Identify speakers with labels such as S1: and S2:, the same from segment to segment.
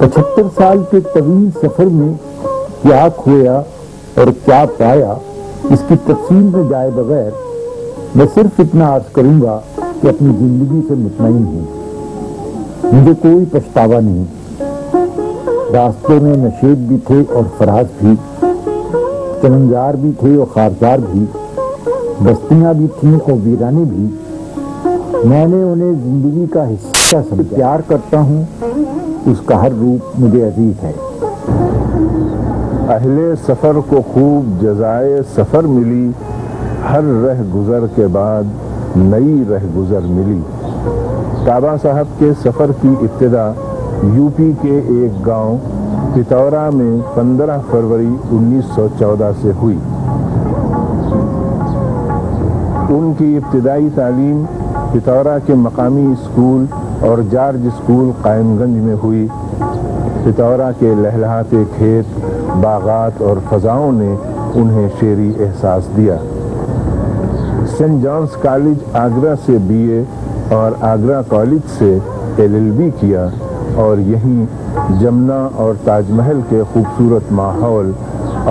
S1: 75 سال کے طویل سفر میں کیا کھویا اور کیا پایا، اس کی تفصیل میں جائے بغیر میں صرف اتنا عرض کروں گا کہ اپنی زندگی سے مطمئن ہوں، مجھے کوئی پچھتاوا نہیں۔ راستے میں نشیب بھی تھے اور فراز بھی، چمنزار بھی تھے اور خارزار بھی، بستیاں بھی تھیں اور ویرانے بھی، میں نے انہیں زندگی کا حصہ سمجھا۔ پیار کرتا ہوں، اس کا ہر روپ مجھے عزیز ہے۔
S2: اہل سفر کو خوب جزائے سفر ملی، ہر رہ گزر کے بعد نئی رہ گزر ملی۔ کعبہ صاحب کے سفر کی ابتدا یو پی کے ایک گاؤں پتورا میں 15 فروری 1914 سے ہوئی۔ ان کی ابتدائی تعلیم پتورا کے مقامی اسکول اور جارج اسکول قائم گنج میں ہوئی۔ پتورا کے لہلہاتے کھیت، باغات اور فضاؤں نے انہیں شعری احساس دیا۔ سینٹ جانز کالج آگرہ سے BA اور آگرہ کالج سے LLB کیا، اور یہیں جمنا اور تاج محل کے خوبصورت ماحول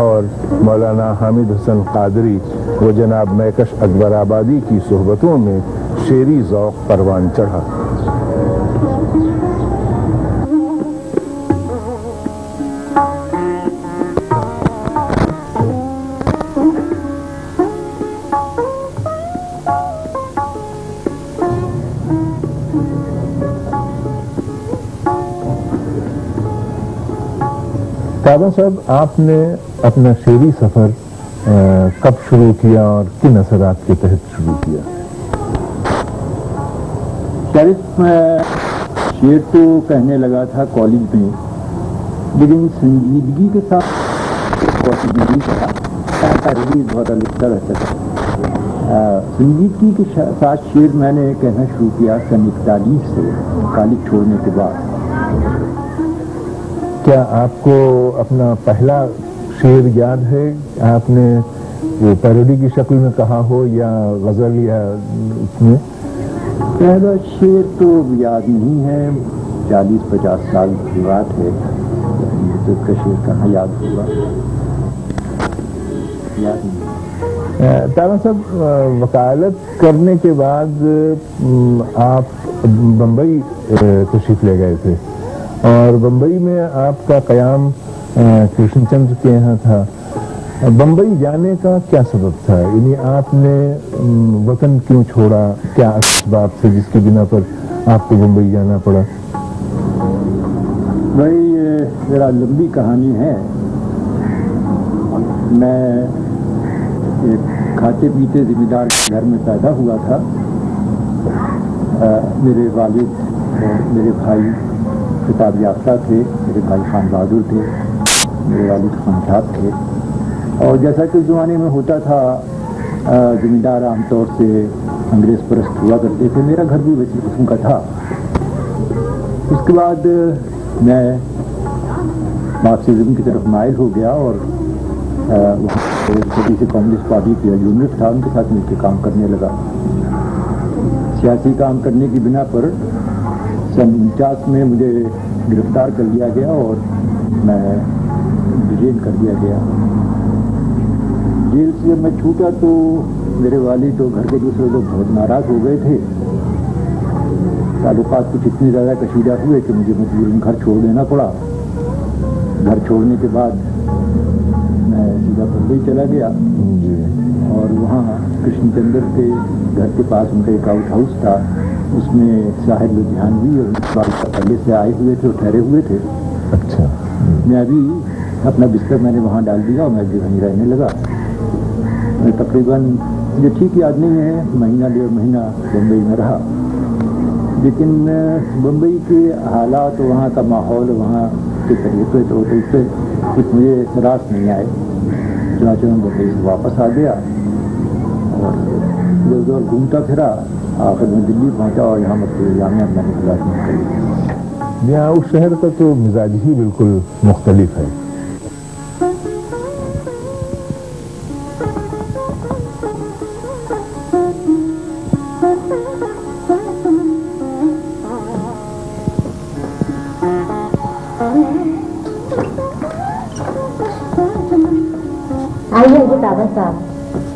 S2: اور مولانا حامد حسن قادری و جناب میکش اکبر آبادی کی صحبتوں میں شعری ذوق پروان چڑھا۔ کعبہ صاحب، آپ نے اپنا شعری سفر کب شروع کیا اور کن اثرات کے تحت شروع کیا؟
S1: شریف میں شعر تو کہنے لگا تھا کالج میں، لیکن سنجیدگی کے ساتھ تحریر بہت لکھتا رہتا تھا۔ سنجیدگی کے ساتھ شعر میں نے کہنا شروع کیا سن 41 سے، کالج چھوڑنے کے بعد۔
S2: کیا آپ کو اپنا پہلا شعر یاد ہے؟ آپ نے وہ پیروڈی کی شکل میں کہا ہو یا غزل یا اس میں؟
S1: پہلا شعر تو یاد نہیں ہے، 40-50 سال کی بات ہے، تو اس کا شعر کہاں یاد ہوگا، یاد نہیں۔
S2: کعبہ صاحب، وکالت کرنے کے بعد آپ بمبئی تشریف لے گئے تھے، اور بمبئی میں آپ کا قیام کرشن چندر کے یہاں تھا۔ بمبئی جانے کا کیا سبب تھا؟ یعنی آپ نے وطن کیوں چھوڑا؟ کیا اسباب سے جس کی بنا پر آپ کو بمبئی جانا پڑا؟
S1: بھائی، یہ ذرا لمبی کہانی ہے۔ میں ایک کھاتے پیتے ذمہ دار گھر میں پیدا ہوا تھا۔ میرے والد اور میرے بھائی کتاب یافتہ تھے، میرے بھائی خان بہادر تھے، میرے والد خان صاحب تھے، اور جیسا کہ اس زمانے میں ہوتا تھا، زمین دار عام طور سے انگریز پرست ہوا کرتے تھے، میرا گھر بھی ویسی قسم کا تھا۔ اس کے بعد میں مارکسزم کی طرف مائل ہو گیا، اور وہاں چھوٹی سی کمیونسٹ پارٹی کی یونٹ تھا، ان کے ساتھ مل کے کام کرنے لگا۔ سیاسی کام کرنے کی بنا پر سن 49 میں مجھے گرفتار کر لیا گیا اور میں ڈیٹین کر دیا گیا۔ جیل سے میں چھوٹا تو میرے والد تو گھر کے دوسرے لوگ بہت ناراض ہو گئے تھے۔ تعلقات کچھ اتنے زیادہ کشیدہ ہوئے کہ مجھے مجبوراً گھر چھوڑ دینا پڑا۔ گھر چھوڑنے کے بعد میں سیدھا بمبئی چلا گیا، اور وہاں کرشن چندر کے گھر کے پاس ان کا ایک آؤٹ ہاؤس تھا، اس میں ساحل لدھیانوی اور اقبال پہلے سے آئے ہوئے تھے اور ٹھہرے ہوئے تھے۔
S2: اچھا۔
S1: میں ابھی اپنا بستر میں نے وہاں ڈال دیا اور میں بھی وہیں رہنے لگا۔ میں تقریباً مجھے ٹھیک یاد نہیں ہے، مہینہ 1.5 مہینہ بمبئی میں رہا، لیکن بمبئی کے حالات، وہاں کا ماحول، وہاں کے طریقے تو کچھ مجھے راس نہیں آئے، چنانچہ میں بمبئی سے واپس آ گیا اور ادھر ادھر گھومتا پھرا، آخر میں دلی پہنچا اور یہاں مطلب جامعہ میں نے ملازمت کری۔
S2: یہاں اس شہر کا تو مزاج ہی بالکل مختلف ہے۔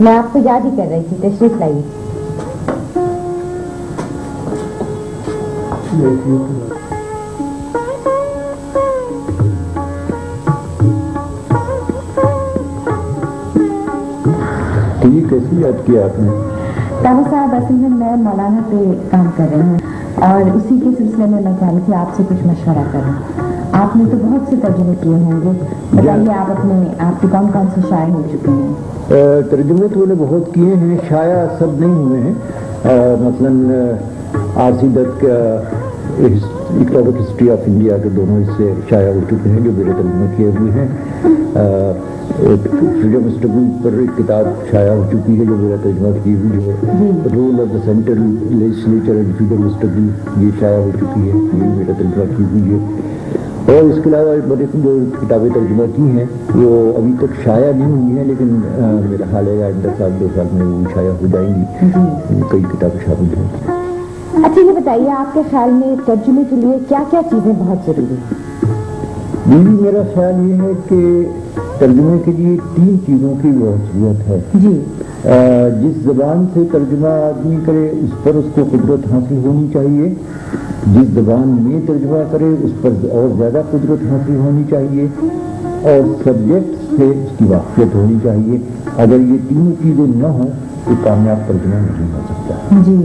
S3: मैं आपको याद ही कर रही थी, तशरीफ लाइए।
S1: ठीक, कैसे याद किया आपने?
S3: ताबा साहब, असल में मैं मौलाना पे काम कर रही हूँ और उसी के सिलसिले में मैं चाह रही थी आपसे कुछ मशवरा करूँ। आपने तो बहुत से तर्जुमे किए होंगे, बताइए आपके कौन कौन से शायर हो चुके हैं?
S1: तर्जुमे तो मैंने बहुत किए हैं, शाया सब नहीं हुए हैं। मसलन आरसी दत्त का इकोनॉमिक हिस्ट्री ऑफ इंडिया के दोनों हिस्से शाया हो चुके हैं जो मेरे तर्जुमे किए हुए हैं। फ्रीडम स्ट्रगल पर एक किताब शाया हो चुकी है जो मेरा तर्जुमा की हुई है। Role of the central legislature and freedom struggle, ये शाया हो चुकी है, ये मेरा तर्जुमा की हुई है। और इसके अलावा मैंने जो किताबें तर्जुमा की हैं वो अभी तक शाया नहीं हुई हैं, लेकिन मेरा ख्याल है आइंदा साल 2 साल में वो शाया हो जाएंगी। कई किताबें शामिल हैं।
S3: अच्छा, ये बताइए आपके ख्याल में तर्जुमे के लिए क्या क्या चीज़ें बहुत ज़रूरी हैं?
S1: मेरा ख्याल ये है कि तर्जुमे के लिए 3 चीज़ों की बहुत ज़रूरत है
S3: जी।
S1: जिस ज़बान से तर्जुमा आदमी करे उस पर उसको कुदरत हासिल होनी चाहिए, जिस ज़बान में तर्जुमा करे उस पर और ज़्यादा कुदरत हासिल होनी चाहिए, और सब्जेक्ट से उसकी वाक़ियत होनी चाहिए। अगर ये तीनों चीज़ें न हों तो कामयाब तर्जुमा नहीं हो सकता।
S3: जी,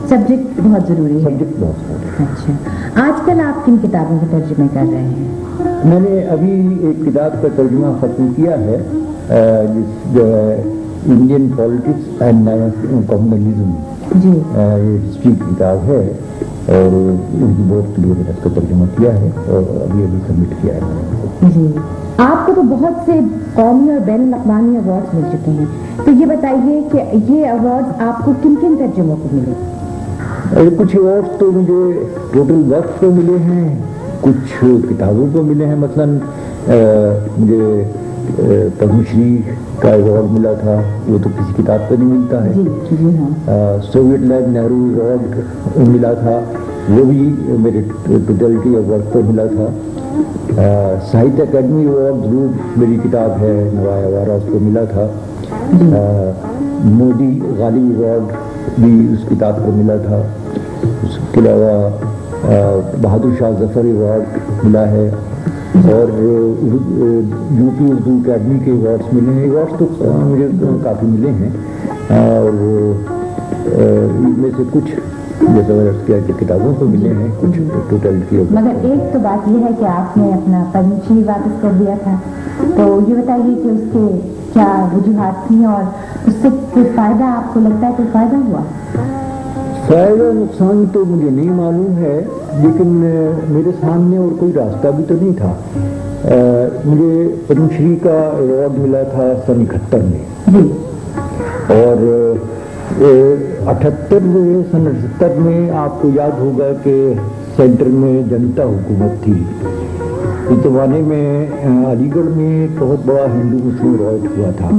S3: सब्जेक्ट बहुत ज़रूरी है।
S1: सब्जेक्ट बहुत ज़रूरी है।
S3: अच्छा, आजकल आप किन किताबों के तर्जुमे कर रहे हैं?
S1: मैंने अभी एक किताब का तर्जुमा ख़त्म किया है जो है इंडियन पॉलिटिक्स एंड कम्युनलिज्म।
S3: जी।
S1: ये हिस्ट्री की किताब है और उनकी बोर्ड के लिए मैंने इसका तर्जुमा किया है और अभी सबमिट किया है मैंने। जी,
S3: आपको तो बहुत से कौमी और बैनुल अक़वामी अवार्ड्स मिल चुके हैं, तो ये बताइए कि ये अवार्ड्स आपको किन किन तर्जुमों को मिले?
S1: कुछ अवार्ड्स तो मुझे टोटल वर्क को मिले हैं, कुछ किताबों को मिले हैं। मसलन मुझे पद्मश्री का अवार्ड मिला था, वो तो किसी किताब पर नहीं मिलता है।
S3: जी हाँ।
S1: सोवियत लैंड नेहरू अवार्ड मिला था, वो भी मेरे टोटलिटी ऑफ वर्क पर मिला था। साहित्य अकेडमी अवार्ड जरूर मेरी किताब है नवाया वारा, उसको मिला था। मोदी गालिब अवार्ड भी उस किताब पर मिला था। उसके अलावा बहादुर शाह जफर अवार्ड मिला है और यूपी उर्दू अकेडमी के अवार्ड्स मिले हैं। अवार्ड्स तो मुझे काफ़ी मिले हैं और इनमें से कुछ जैसे मैंने किताबों को मिले हैं, कुछ टोटल की।
S3: मगर एक तो बात यह है कि आपने अपना पद्मश्री वापस कर दिया था, तो ये बताइए कि उसके क्या वजूहात थी और उससे कोई फ़ायदा आपको लगता है, कोई फ़ायदा हुआ?
S1: फ़ायदा नुकसान तो मुझे नहीं मालूम है, लेकिन मेरे सामने और कोई रास्ता भी तो नहीं था। मुझे पद्मश्री का अवार्ड मिला था सन 71 में और 78 में, सन 78 में आपको याद होगा कि सेंटर में जनता हुकूमत थी। इस ज़माने में अलीगढ़ में बहुत बड़ा हिंदू मुस्लिम राइट हुआ था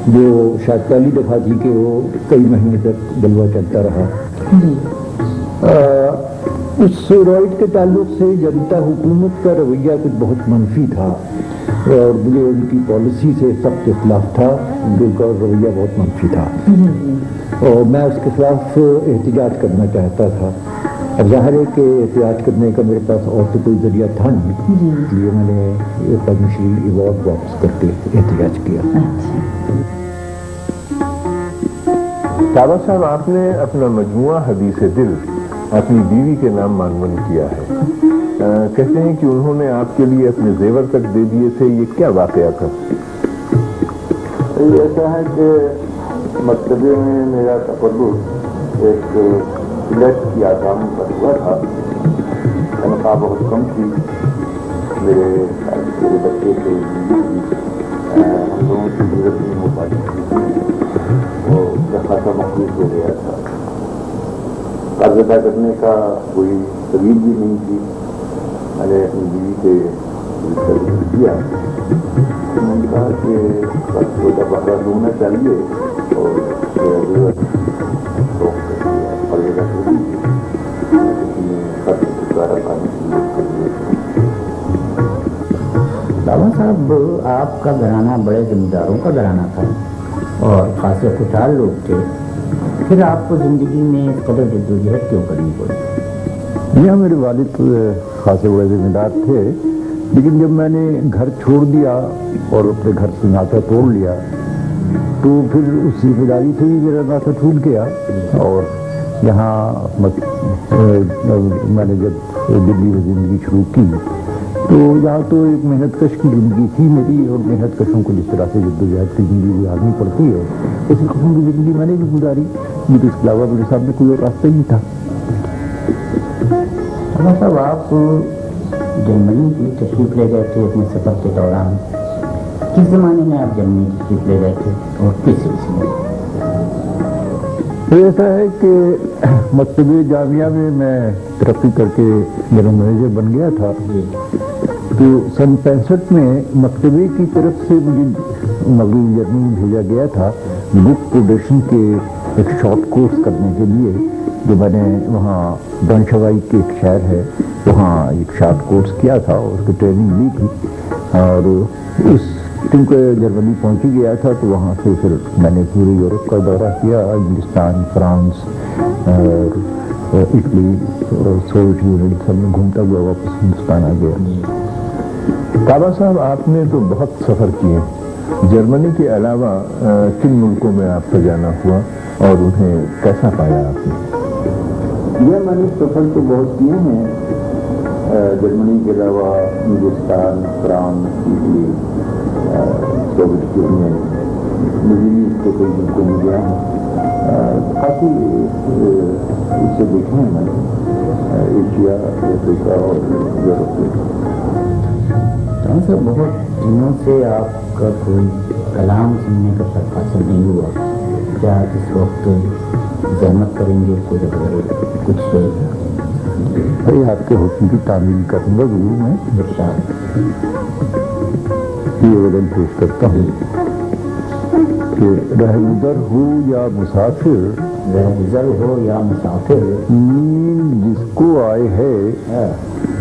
S1: जो शायद पहली दफ़ा थी कि वो कई महीने तक जलवा चलता रहा। उस राइट के ताल्लुक से जनता हुकूमत का रवैया कुछ बहुत मनफी था और मुझे उनकी पॉलिसी से सख्त इख्तिलाफ था, उनका रवैया बहुत मनफी था और मैं उसके खिलाफ एहतजाज करना चाहता था। अब ज़ाहिर है कि एहतजाज करने का मेरे पास और तो कोई ज़रिया था नहीं, इसलिए मैंने पद्मश्री अवार्ड वापस करके एहतजाज किया।
S2: ताबा साहब, आपने अपना मजमुआ हदीस दिल अपनी बीवी के नाम मानवन किया है। कहते हैं कि उन्होंने आपके लिए अपने जेवर तक दे दिए थे, ये क्या वाकया था?
S1: ऐसा है कि मकतबे में मेरा तकर्रुर एक फ्लैट की आसामी पर हुआ था। तनख्वाह बहुत कम थी, मेरे बच्चे थे, हम लोगों की जरूरत नहीं हो पाती थी और उसका खासा मखलूस हो गया था। कर्ज अदा करने का कोई तवील भी नहीं थी। मैंने अपनी बीवी से दिया, मैंने कहा कि छोटा बकरा होना चाहिए और जरूरत
S4: बाबा साहब, आपका घराना बड़े जमींदारों का घराना था اور خاصے خوشحال لوگ تھے، پھر آپ کو زندگی میں اس قدر جدوجہد کیوں کرنی پڑی؟
S1: یہاں میرے والد خاصے بڑے ذمہ دار تھے، لیکن جب میں نے گھر چھوڑ دیا اور اپنے گھر سے ناطہ توڑ لیا تو پھر اس ذمہ داری سے ہی میرا ناطہ ٹوٹ گیا، اور یہاں میں نے جب دلی میں زندگی شروع کی تو یہاں تو ایک محنت کش کی زندگی تھی میری، اور محنت کشوں کو جس طرح سے جدوجہد کی زندگی گزارنی پڑتی ہے اسی قسم کی زندگی میں نے بھی گزاری، مجھے اس کے علاوہ میرے سامنے کوئی اور راستہ ہی نہیں تھا۔
S4: صاحب آپ جرمنی کی تشریف لے گئے تھے اپنے سفر کے دوران، کس زمانے میں آپ جرمنی تشریف لے گئے تھے اور کس سلسلے میں؟
S1: ایسا ہے کہ مکتبہ جامعہ میں میں ترقی کر کے جنرل مینیجر بن گیا تھا، تو سن 65 میں مکتبے کی طرف سے مجھے مغربی جرمنی بھیجا گیا تھا بک پروڈکشن کے ایک شارٹ کورس کرنے کے لیے، جو میں نے وہاں برنشوائک کے ایک شہر ہے وہاں ایک شارٹ کورس کیا تھا اور اس کی ٹریننگ لی تھی، اور اس کیونکہ جرمنی پہنچی گیا تھا تو وہاں سے پھر میں نے پورے یورپ کا دورہ کیا، انگلستان، فرانس اور اٹلی اور سوویت یونین سب میں گھومتا ہوا واپس ہندوستان آ گیا۔
S2: کعبہ صاحب آپ نے تو بہت سفر کیے، جرمنی کے علاوہ کن ملکوں میں آپ کا جانا ہوا اور انہیں کیسا پایا آپ نے؟
S1: یہ میں نے سفر تو بہت کیے ہیں، جرمنی کے علاوہ Hindustan, France, Italy, Soviet union, مزید کے کئی ملکوں میں گیا ہوں، کافی اس سے دیکھے ہیں میں نے ایشیا، افریقہ اور یورپ میں۔
S4: سر بہت دنوں سے آپ کا کوئی کلام سننے کا شرف حاصل نہیں ہوا، کیا اس وقت زحمت کریں گے کچھ
S1: بھائی آپ کے حکم کی تعمیل کروں گا ضرور میں، یہ وزن پیش کرتا ہوں کہ رہگزر ہو یا مسافر،
S4: رہگزر ہو یا مسافر،
S1: نیند جس کو آئے ہے،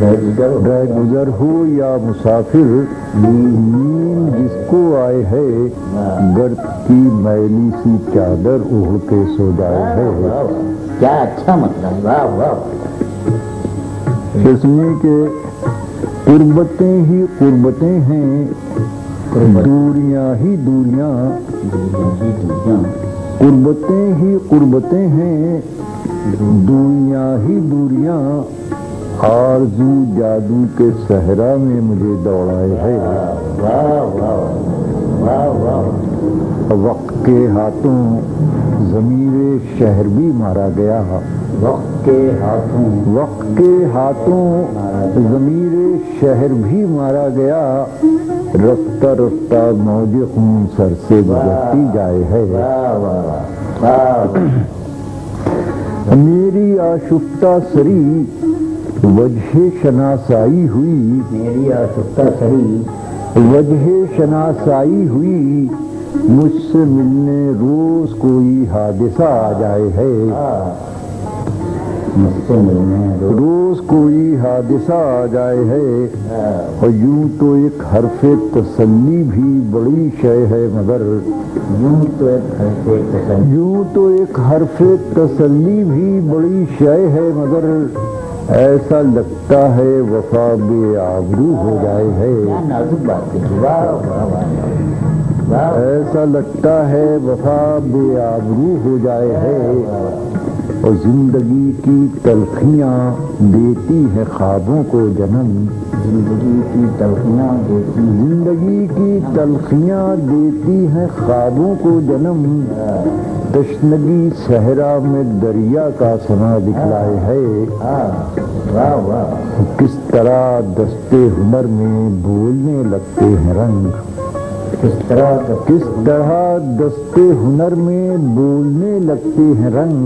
S1: رہگزر ہو یا مسافر، نیند جس کو آئے ہے، گرد کی میلی سی چادر اوڑھ کے سو جائے ہے۔
S4: کیا اچھا مطلب، واہ واہ۔
S1: سنیے کہ قربتیں ہی قربتیں ہیں، دوریاں ہی دوریاں، قربتیں ہی قربتیں ہیں، دوریاں ہی دوریاں، آرزو جادو کے صحرا میں مجھے دوڑائے ہے۔ وقت کے ہاتھوں ضمیر شہر بھی مارا گیا،
S4: وقت کے ہاتھوں
S1: ضمیر شہر بھی مارا گیا، رفتہ رفتہ موج خون سر سے گزرتی جائے ہے۔ میری آشفتہ سری وجہ شناسائی ہوئی،
S4: میری آشفتہ سری
S1: وجہ شناسائی ہوئی، مجھ سے ملنے روز کوئی حادثہ آ جائے ہے،
S4: مجھ سے ملنے
S1: روز کوئی حادثہ آ جائے ہے، اور یوں تو ایک حرف تسلی بھی بڑی شے ہے مگر،
S4: یوں تو ایک
S1: حرف تسلی بھی بڑی شے ہے مگر، ایسا لگتا ہے وفا بے آبرو ہو جائے ہے،
S4: نازک بات ہے،
S1: ایسا لگتا ہے وفا بے آبرو ہو جائے ہے، اور زندگی کی تلخیاں دیتی ہے خوابوں کو جنم،
S4: زندگی کی تلخیاں
S1: دیتی ہیں خوابوں کو جنم، تشنگی صحرا میں دریا کا سنا دکھلائے ہے، کس طرح دستے ہنر میں بولنے لگتے ہیں رنگ، کس طرح دستے ہنر میں بولنے لگتے ہیں رنگ،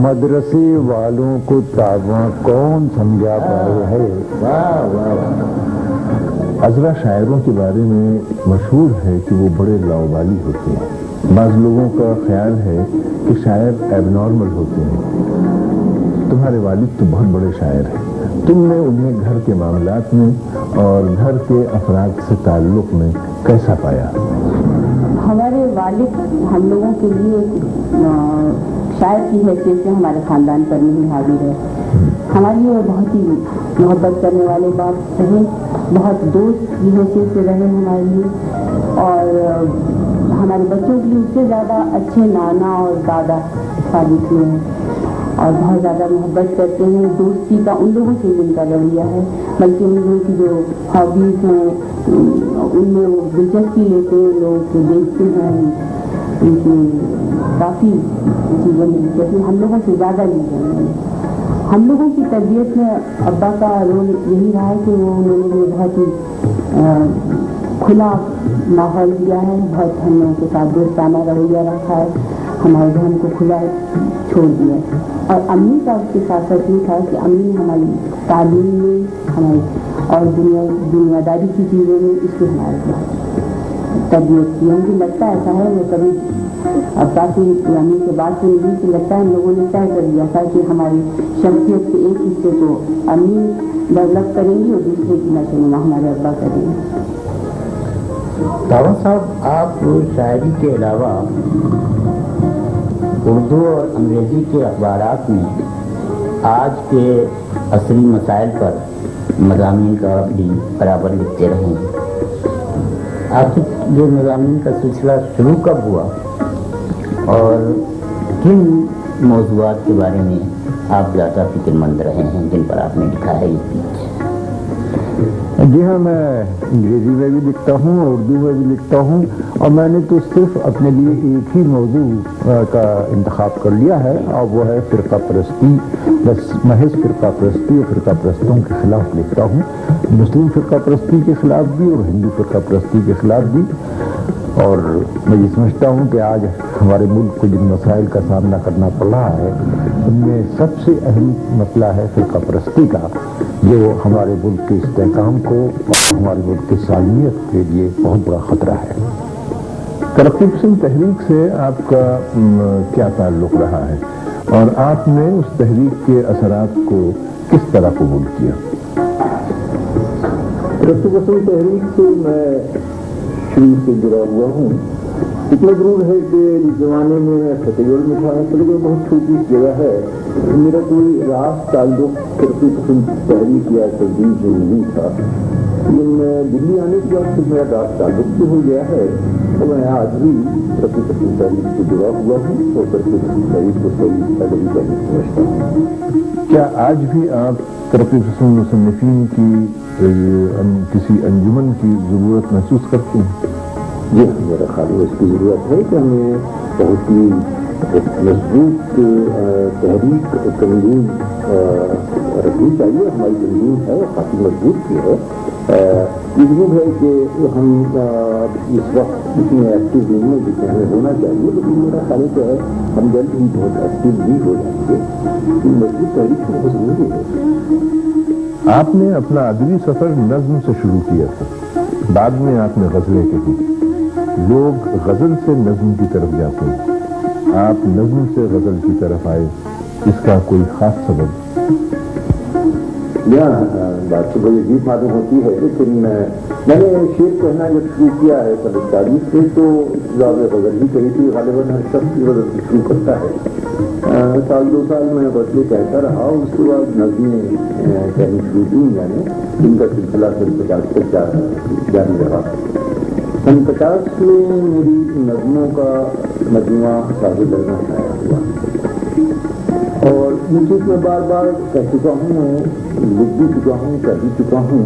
S1: مدرسے والوں کو تاباں کون سمجھا پائے ہے۔
S2: عذرا شاعروں کے بارے میں مشہور ہے کہ وہ بڑے لاؤبالی ہوتے ہیں، بعض لوگوں کا خیال ہے کہ شاعر ایب نارمل ہوتے ہیں، تمہارے والد تو بہت بڑے شاعر ہیں، تم نے انہیں گھر کے معاملات میں اور گھر کے افراد سے تعلق میں کیسا پایا؟
S3: ہمارے
S5: والد हम लोगों के लिए शायद की हैसियत से हमारे ख़ानदान पर नहीं हावी है। हमारे लिए बहुत ही मोहब्बत करने वाले बाप रहे, बहुत दोस्त की हैसियत से रहे हमारे लिए, और हमारे बच्चों के लिए उससे ज़्यादा अच्छे नाना और दादा साबित हुए हैं, और बहुत ज़्यादा मोहब्बत करते हैं। दोस्ती का उन लोगों से जिनका रवैया है, बल्कि उन लोगों की जो हॉबीज़ हैं उनमें वो दिलचस्पी लेते हैं, लोग देखते हैं, उनकी काफ़ी चीज़ें में दिलचस्पी हम लोगों से ज़्यादा ली है उन्होंने। हम लोगों की तरबियत में अब्बा का रोल यही रहा है कि वो उन्होंने मुझे बहुत ही खुला माहौल दिया है, बहुत हम लोगों के साथ दोस्ताना रवैया रखा है, हमारे धर्म को खुला छोड़ दिया है। और अम्मी का उसके साथ साथ ये था कि अम्मी ने हमारी तालीम में, हमारी और दुनियादारी की चीज़ों में इसलिए हमारे तरबियत की। मुझे लगता है ऐसा है, मैं कभी अब्बा की अम्मी के बाद से नहीं कि लगता है हम लोगों ने तय कर दिया था कि हमारी शख्सियत के एक हिस्से को अम्मी डेवलप करेंगी और दूसरे की नशोनुमा हमारे अब्बा करेंगे।
S4: दावा साहब, आप शायरी के अलावा उर्दू और अंग्रेज़ी के अखबारात में आज के असली मसाइल पर मज़ामीन का भी बराबर लिखते रहे हैं। आखिर ये मज़ामीन का सिलसिला शुरू कब हुआ और किन मौज़ूआत के बारे में आप ज़्यादा फिक्रमंद रहे हैं जिन पर आपने लिखा है इस बीच?
S1: जी हाँ, मैं अंग्रेज़ी में भी लिखता हूँ, उर्दू में भी लिखता हूँ, और मैंने तो सिर्फ अपने लिए एक ही मौजू का इंतखाब कर लिया है, और वो है फ़िरका परस्ती। बस महज फ़िरका परस्ती और फ़िरका परस्तों के ख़िलाफ़ लिखता हूँ, मुस्लिम फ़िरका परस्ती के ख़िलाफ़ भी और हिंदू फ़िरका परस्ती के ख़िलाफ़ भी। और मैं ये समझता हूँ कि आज हमारे मुल्क को जिन मसाइल का सामना करना पड़ रहा है उनमें सबसे अहम मसला है फ़िरका परस्ती का, जो हमारे मुल्क के इस्तेहकाम को और हमारे मुल्क की सालमियत के लिए बहुत बड़ा ख़तरा है।
S2: तरक्की पसंद तहरीक से आपका क्या ताल्लुक़ रहा है और आपने उस तहरीक के असरात को किस तरह कबूल किया?
S1: तरक्की पसंद तहरीक से मैं शुरू से जुड़ा हुआ हूँ। इतना जरूर है कि इस ज़माने में मैं फतेहगढ़ में था, फतेहगढ़ बहुत छोटी जगह है, मेरा कोई रास ताल्लुक़ तरक्की पसंद तहरीक या तस्दीक जो नहीं था। लेकिन दिल्ली आने के बाद फिर मेरा रास ताल्लुक़ भी हो गया है, तो मैं आज भी तरक्की पसंद तहरीक से जुड़ा हुआ हूँ और तरक्की पसंद तहरीक को सही अदबी तहरीक समझता हूँ।
S2: क्या आज भी आप तरक्की पसंद मुसन्निफ़ीन की किसी अंजुमन की ज़रूरत महसूस करते हैं?
S1: जी, मेरा ख्याल है इसकी ज़रूरत है कि हमें बहुत ही मजबूत तहरीक तंजीम रखनी चाहिए। हमारी तंजीम है काफ़ी मजबूत भी है। ये जरूर है कि हम इस वक्त इतने एक्टिव नहीं है जितने हमें होना चाहिए, लेकिन मेरा ख्याल है हम जल्द ही बहुत एक्टिव भी हो जाएंगे। मजबूत तहरीक बहुत ज़रूरी है।
S2: आपने अपना अदबी सफ़र नज़्म से शुरू किया था, बाद में आपने गज़लें कही। लोग गज़ल से नज़्म की तरफ जाते हैं, आप नज़्म से गज़ल की तरफ आए, इसका कोई ख़ास सबब?
S1: बात तो बड़ी अजीब मालूम होती है, लेकिन मैंने शेर कहना जब शुरू किया है 40 से, तो ज़्यादा गज़ल ही कही थी। गालिबन हर शख्स गज़ल से शुरू करता है। साल 2 साल में गज़लें कहता रहा, उसके बाद नज़में कहनी शुरू की, यानी इनका सिलसिला फिर 50 तक जारी रहा। 50 में मेरी नज़मों का मजमुआ साहिब लड़ना शाया हुआ, और ये चीज़ मैं बार बार कह चुका हूँ, लिख भी चुका हूँ, कह भी चुका हूँ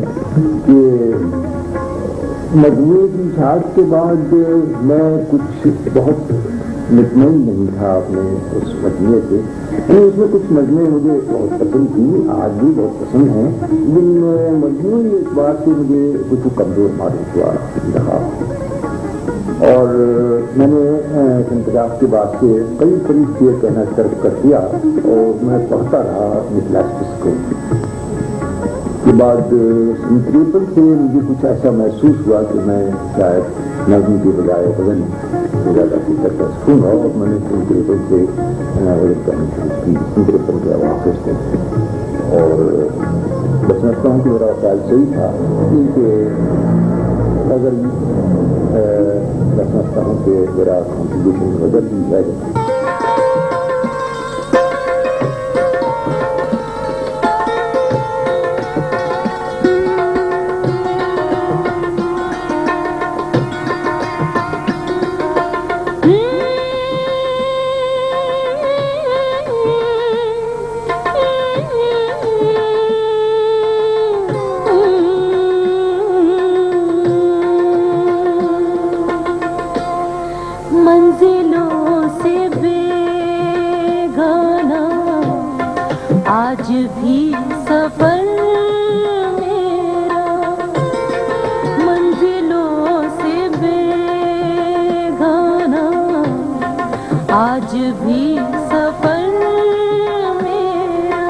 S1: कि मजमूए की इशाअत के बाद मैं कुछ बहुत मुतमईन नहीं था अपने उस मजमूए से। उसमें कुछ नज़में मुझे बहुत पसंद थी, आज भी बहुत पसंद हैं, लेकिन मजमूए इस बात से मुझे कुछ कमज़ोर मालूम हुआ रहा। और मैंने 50 के बाद से करीब शेर कहना शुरू कर दिया, और मैं पढ़ता रहा अपने क्लास को। के बाद 53 से मुझे कुछ ऐसा महसूस हुआ कि मैं शायद नज़्म की बजाय गज़ल ज़्यादा बेहतर कर सकूँगा, और मैंने 53 से गज़ल कहनी शुरू की। 53 के अवाख़िर से, और मैं समझता हूँ कि मेरा ख्याल सही था, क्योंकि نظر میں میں سمجھتا ہوں کہ میرا کنٹریبیوشن نظر بھی ہے.
S6: آج بھی سفر میرا منزلوں سے بیگانہ، آج بھی سفر میرا،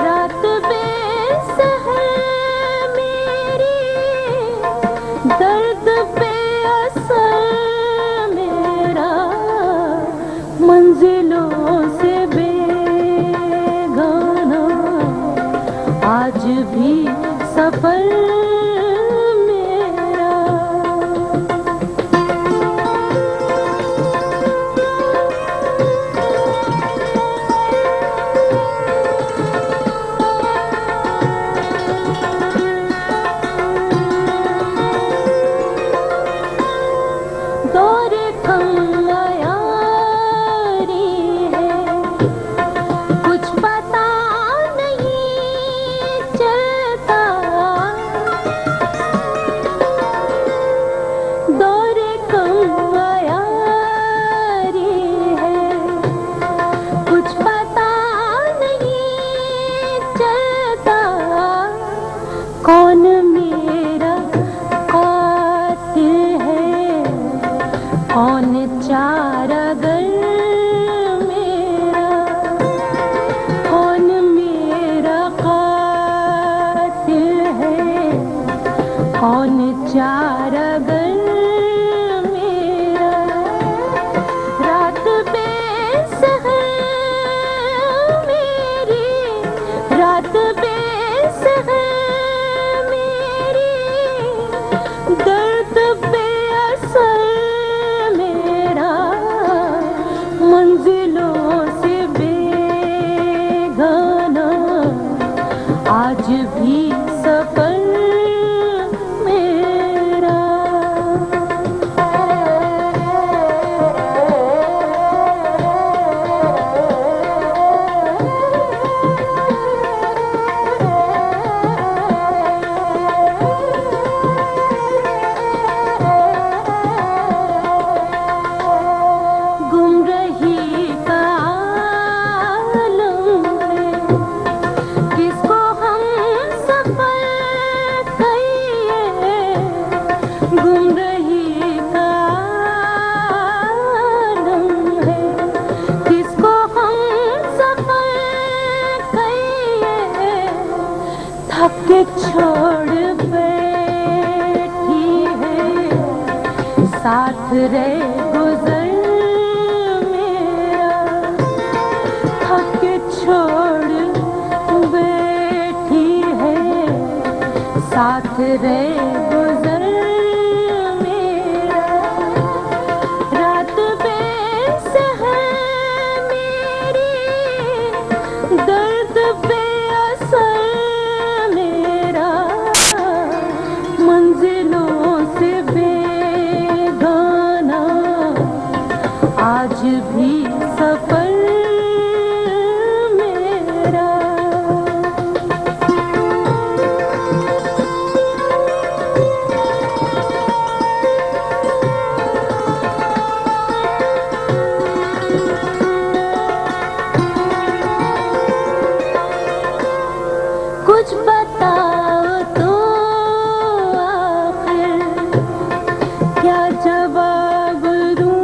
S6: رات بے سحر میری، درد بے اثر میرا، منزلوں سے آج بھی سفر میرا. دور کم عیاری ہے، کچھ پتا کون میرا قاتل ہے، کون چارگر میرا، کون میرا قاتل ہے، کون چارگر میرا، رات بے سحر میری، رات بے سحر درد بے اثر میرا، منزلوں سے بیگانہ، آج بھی سفر میرا. گمراہی کا عالم ہے، کس کو ہم سفر کہیے، تھک کے چھوڑ بیٹھی ہے، ساتھ رہ گزر میرا، تھک کے چھوڑ بیٹھی ہے، ساتھ رہ گزر میرا، رات بے سحر میری، درد بے اثر میرا، منزلوں سے بیگانہ، آج بھی سفر میرا. کچھ بتاؤ تو آخر، کیا جواب دوں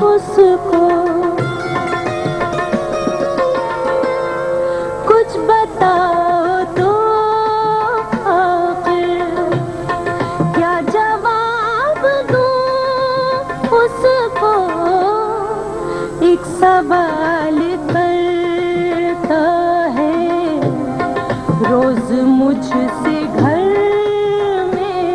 S6: اس کو، کچھ بتاؤ تو آخر، کیا جواب دوں اس کو، ایک سوال کرتا ہے روز مجھ سے گھر میں،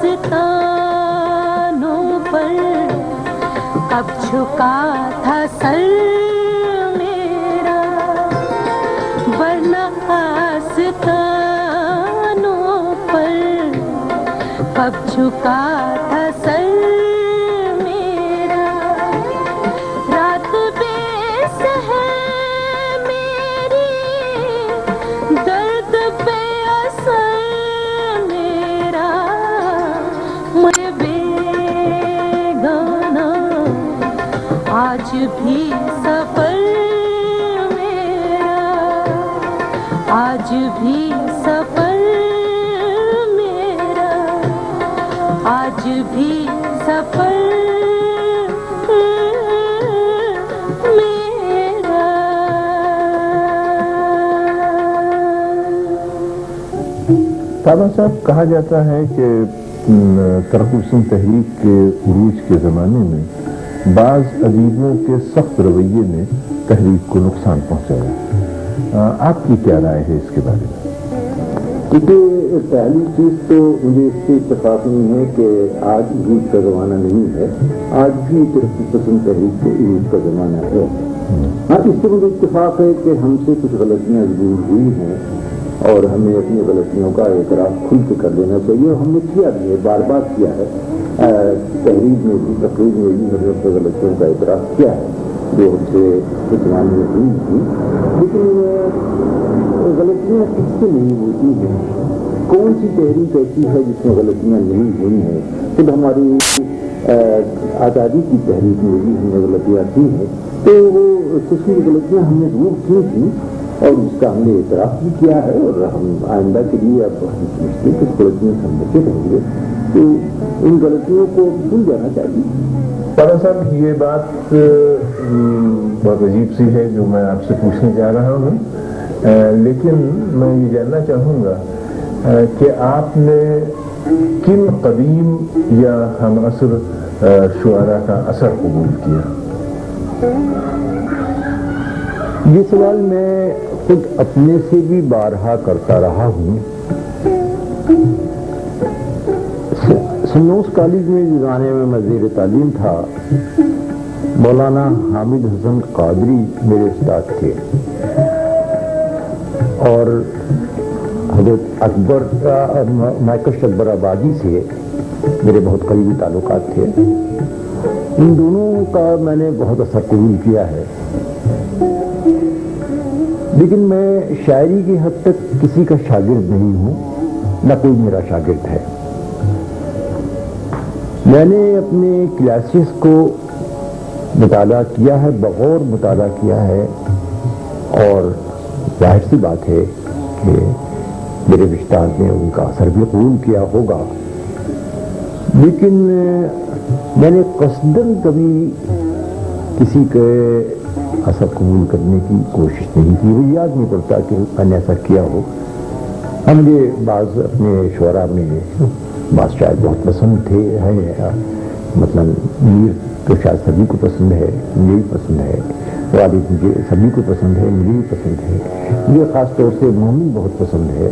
S6: आस्तानों पर कब झुका था सर मेरा, वरना आस्तानों पर कब झुका था सर मेरा। रात बेसहर मेरी दर्द पे असर मेरा, मैं बेगाना आज भी सफर मेरा, आज भी सफर मेरा, आज भी सफर मेरा।
S2: ताबा साहब, कहा जाता है कि तरक़-उल-सिंध तहरीक के उरूज के ज़माने में बाज़ अदीबों के सख्त रवैये ने तहरीक को नुकसान पहुंचाया। आपकी क्या राय है इसके बारे में?
S1: क्योंकि पहली चीज़ तो मुझे इससे इत्तेफाक नहीं है कि आज उरूज का ज़माना नहीं है, आज भी तरक़-उल-पसंद तहरीक के उरूज का ज़माना है। हाँ, इससे मुझे इत्तेफाक है कि हमसे कुछ गलतियाँ ज़रूर हुई हैं और हमें अपनी गलतियों का एतराफ़ खुल के कर लेना चाहिए, और हमने किया भी है, बार बार किया है। तहरीर में भी, तकरीर में भी हमने अपनी गलतियों का एतराफ़ किया है जो हमसे कुछ ज़माने में हुई थी। लेकिन गलतियाँ किससे नहीं होती हैं? कौन सी तहरीक ऐसी है जिसमें गलतियाँ नहीं हुई हैं? खुद हमारी आज़ादी की तहरीक में भी हमने गलतियाँ की हैं, तो वो कुछ गलतियाँ हमने ज़रूर की थी और जिसका हमने एतराफ़ भी किया है, और हम आइंदा के लिए अब हम समझते हैं कि इस गलतियों से हम बचे रहेंगे, तो इन गलतियों को भूल जाना चाहिए।
S2: ताबा साहब, ये बात बहुत अजीब सी है जो मैं आपसे पूछने जा रहा हूँ, लेकिन मैं ये जानना चाहूँगा कि आपने किन कदीम या हम असर शुआरा का असर कबूल किया?
S1: ये सवाल मैं खुद अपने से भी बारहा करता रहा हूँ। सन्नोस कॉलेज में जिस ज़माने में मैं ज़ेर तालीम था, मौलाना हामिद हसन कादरी मेरे उस्ताद थे और हज़रत अकबर माइकश अकबर आबादी से मेरे बहुत करीबी ताल्लुकात थे। इन दोनों का मैंने बहुत असर कबूल किया है, लेकिन मैं शायरी की हद तक किसी का शागिर्द नहीं हूँ, न कोई मेरा शागिर्द है। मैंने अपने क्लासेस को मुताला किया है, बगौर मुताला किया है, और जाहिर सी बात है कि मेरे उस्ताद ने उनका असर भी कबूल किया होगा, लेकिन मैंने कसदन कभी किसी के असर कबूल करने की कोशिश नहीं की। वो याद नहीं पड़ता कि मैंने ऐसा किया हो। हाँ, मुझे बाज़ अपने शुअरा में बाज़ शायद बहुत पसंद थे, हैं, मतलब मीर तो शायद सभी को पसंद है, मुझे भी पसंद है, वालिद मुझे सभी को पसंद है, मुझे भी पसंद है। मुझे ख़ास तौर से मोमिन बहुत पसंद है,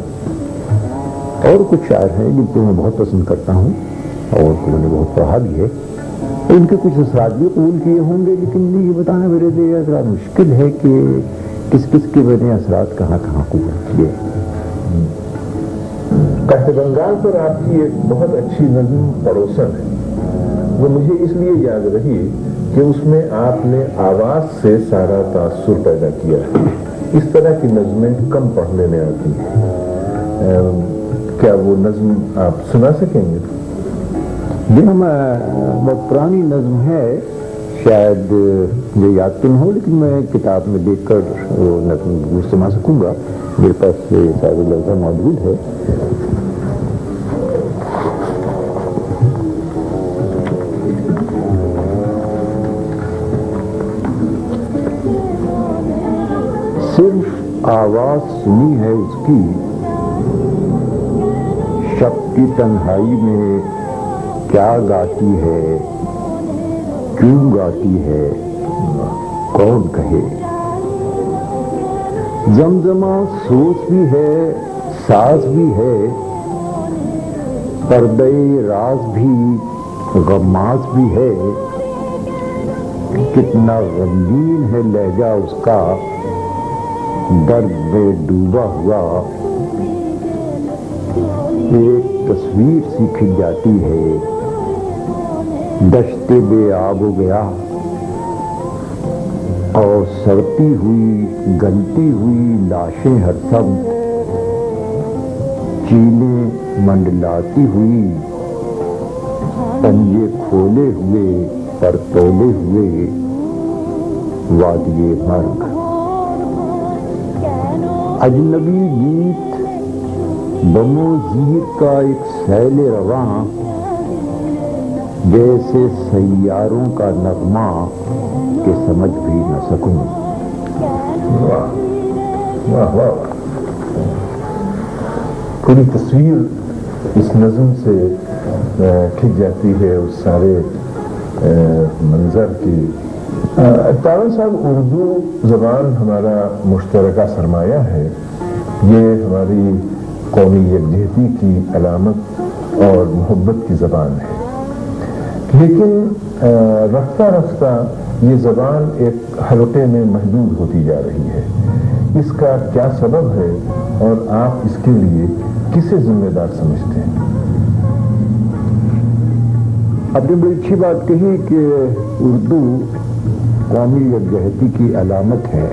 S1: और कुछ शायर हैं जिनको मैं बहुत पसंद करता हूँ और उन्होंने बहुत पढ़ा भी है। उनके कुछ असरात भी कबूल किए होंगे, लेकिन ये बताना मेरे लिए ज़रा मुश्किल है कि किस किस के मैंने असरात कहाँ कहाँ कबूल किए।
S2: कहते बंगाल पर आपकी एक बहुत अच्छी नज़्म पड़ोसन है। वो मुझे इसलिए याद रही कि उसमें आपने आवाज़ से सारा तासुर पैदा किया है। इस तरह की नज़में कम पढ़ने में आती हैं। क्या वो नज़्म आप सुना सकेंगे?
S1: ये हम बहुत पुरानी नज़्म है, शायद मुझे याद तो न हो, लेकिन मैं किताब में देखकर वो नज़्म जरूर सुना सकूँगा। मेरे पास शायद लफ्ज़ मौजूद है। सिर्फ आवाज़ सुनी है उसकी, शब की तन्हाई में क्या गाती है, क्यों गाती है, कौन कहे। जमजमा सोच भी है, साज भी है, پردے راز بھی غماز بھی ہے، کتنا غمگین ہے لہجہ اس کا، درد میں ڈوبا ہوا ایک تصویر سی کھل جاتی ہے، دشت بے آب و گیا اور سڑتی ہوئی گلتی ہوئی لاشیں ہر سمت، چیلیں منڈلاتی ہوئی، پنجے کھولے ہوئے پر تولے ہوئے وادی مرگ۔ اجنبی گیت بمو زیر کا ایک سیل رواں، جیسے سیاروں کا نغمہ کہ سمجھ بھی نہ سکوں۔
S2: واہ واہ واہ، پوری تصویر اس نظم سے کھنچ جاتی ہے، اس سارے منظر کی۔ تارا صاحب، اردو زبان ہمارا مشترکہ سرمایہ ہے، یہ ہماری قومی یکجہتی کی علامت اور محبت کی زبان ہے، لیکن رفتہ رفتہ یہ زبان ایک حلقے میں محدود ہوتی جا رہی ہے۔ اس کا کیا سبب ہے اور آپ اس کے لیے کسے ذمہ دار سمجھتے ہیں؟
S1: آپ نے بڑی اچھی بات کہی کہ اردو قومی یکجہتی کی علامت ہے،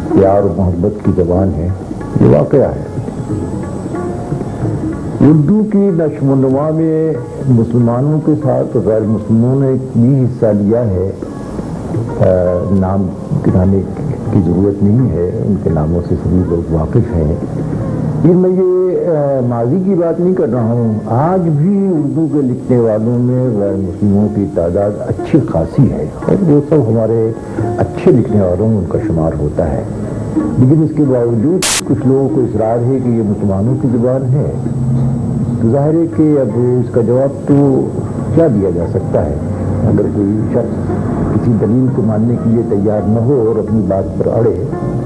S1: پیار و محبت کی زبان ہے، یہ واقعہ ہے۔ اردو کی نشو و نما میں مسلمانوں کے ساتھ غیر مسلموں نے بھی حصہ لیا ہے، نام گرانے کی ضرورت نہیں ہے، ان کے ناموں سے سبھی لوگ واقف ہیں۔ لیکن میں یہ ماضی کی بات نہیں کر رہا ہوں، آج بھی اردو کے لکھنے والوں میں غیر مسلموں کی تعداد اچھی خاصی ہے، اور وہ سب ہمارے اچھے لکھنے والوں میں ان کا شمار ہوتا ہے۔ لیکن اس کے باوجود کچھ لوگوں کو اصرار ہے کہ یہ مسلمانوں کی زبان ہے، تو ظاہر ہے کہ اب اس کا جواب تو کیا دیا جا سکتا ہے؟ اگر کوئی شخص کسی دلیل کو ماننے کے لیے تیار نہ ہو اور اپنی بات پر اڑے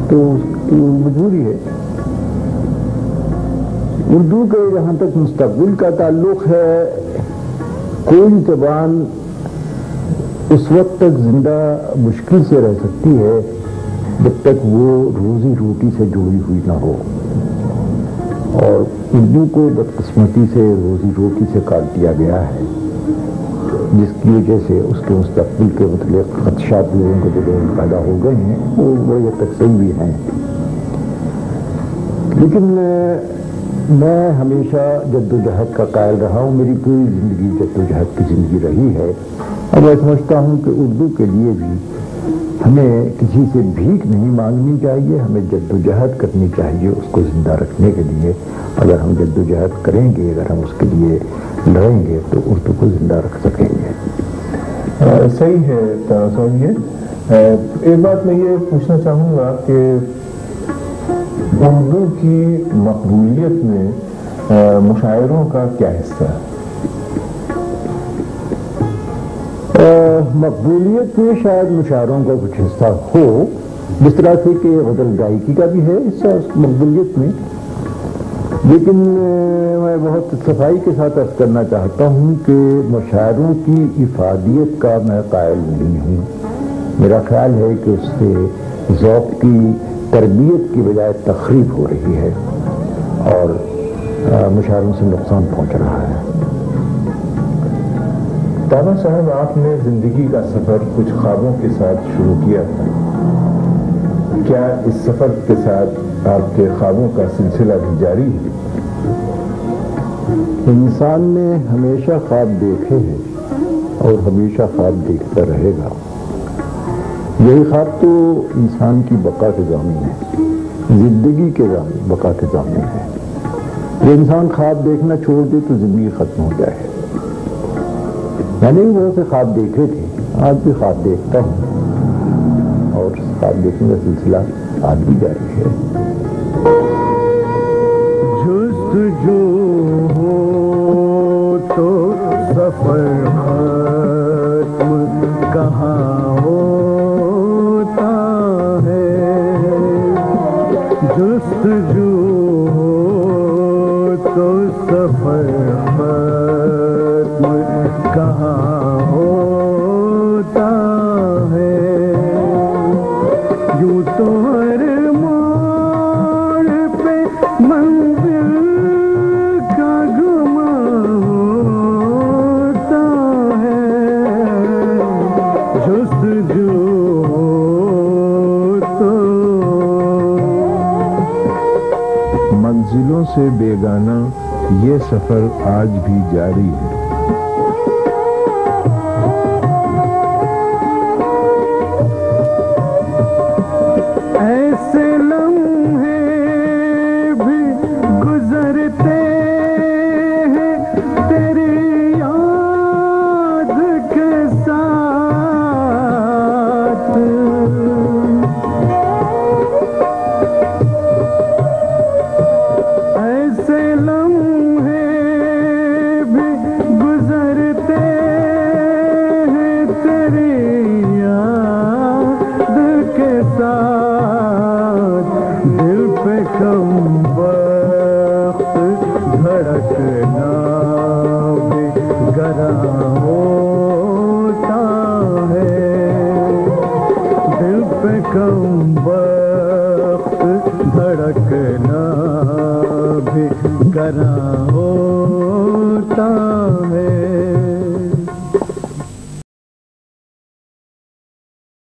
S1: تو اس کی مجبوری ہے۔ اردو کے جہاں تک مستقبل کا تعلق ہے، کوئی زبان اس وقت تک زندہ مشکل سے رہ سکتی ہے جب تک وہ روزی روٹی سے جڑی ہوئی نہ ہو، اور اردو کو بدقسمتی سے روزی روٹی سے کاٹ دیا گیا ہے، جس کی وجہ سے اس کے مستقبل کے متعلق خدشات لوگوں کے دلوں میں پیدا ہو گئے ہیں، وہ بڑے حد تک صحیح بھی ہیں۔ لیکن میں ہمیشہ جد و جہد کا قائل رہا ہوں، میری پوری زندگی جد و جہد کی زندگی رہی ہے، اور میں سمجھتا ہوں کہ اردو کے لیے بھی ہمیں کسی سے بھیک نہیں مانگنی چاہیے، ہمیں جد و جہد کرنی چاہیے اس کو زندہ رکھنے کے لیے۔ اگر ہم جد و جہد کریں گے، اگر ہم اس کے لیے لڑیں گے تو اردو کو زندہ رکھ سکیں گے۔
S2: صحیح ہے تارا صاحب۔ یہ ایک بات میں یہ پوچھنا چاہوں گا کہ اردو کی مقبولیت میں مشاعروں کا کیا حصہ ہے؟
S1: مقبولیت میں شاید مشاعروں کا کچھ حصہ ہو، جس طرح سے کہ غزل گائکی کا بھی ہے حصہ اس مقبولیت میں، لیکن میں بہت صفائی کے ساتھ عرض کرنا چاہتا ہوں کہ مشاعروں کی افادیت کا میں قائل نہیں ہوں۔ میرا خیال ہے کہ اس سے ذوق کی تربیت کی بجائے تخریب ہو رہی ہے اور مشاعروں سے نقصان پہنچ رہا ہے۔
S2: تارا صاحب، آپ نے زندگی کا سفر کچھ خوابوں کے ساتھ شروع کیا تھا، کیا اس سفر کے ساتھ آپ کے خوابوں کا سلسلہ بھی جاری ہے؟
S1: انسان نے ہمیشہ خواب دیکھے ہیں اور ہمیشہ خواب دیکھتا رہے گا، یہی خواب تو انسان کی بقا کے ضامن ہے، زندگی کے بقا کے ضامن ہے۔ جو انسان خواب دیکھنا چھوڑ دے تو زندگی ختم ہو جائے۔ میں نے بھی بہت سے خواب دیکھے تھے، آج بھی خواب دیکھتا ہوں، اور خواب دیکھنے کا سلسلہ آج بھی جاری ہے۔
S7: جستجو ہو تو سفر ختم کہاں ہوتا ہے، جستجو ہو تو سفر ختم कहाँ होता है। यूं तो हर मोड़ पे मंजिल का गुमान होता है। जुस्तजू तो
S2: मंजिलों से बेगाना ये सफर आज भी जारी है।
S7: ऐसे लम्हे भी गुजरते हैं तेरी याद के साथ। ऐसे लम्हे भी गुजरते हैं तेरी याद के साथ। दिल पे कम वक्त धड़कना भी गरा होता है। दिल पे कम वक्त धड़कना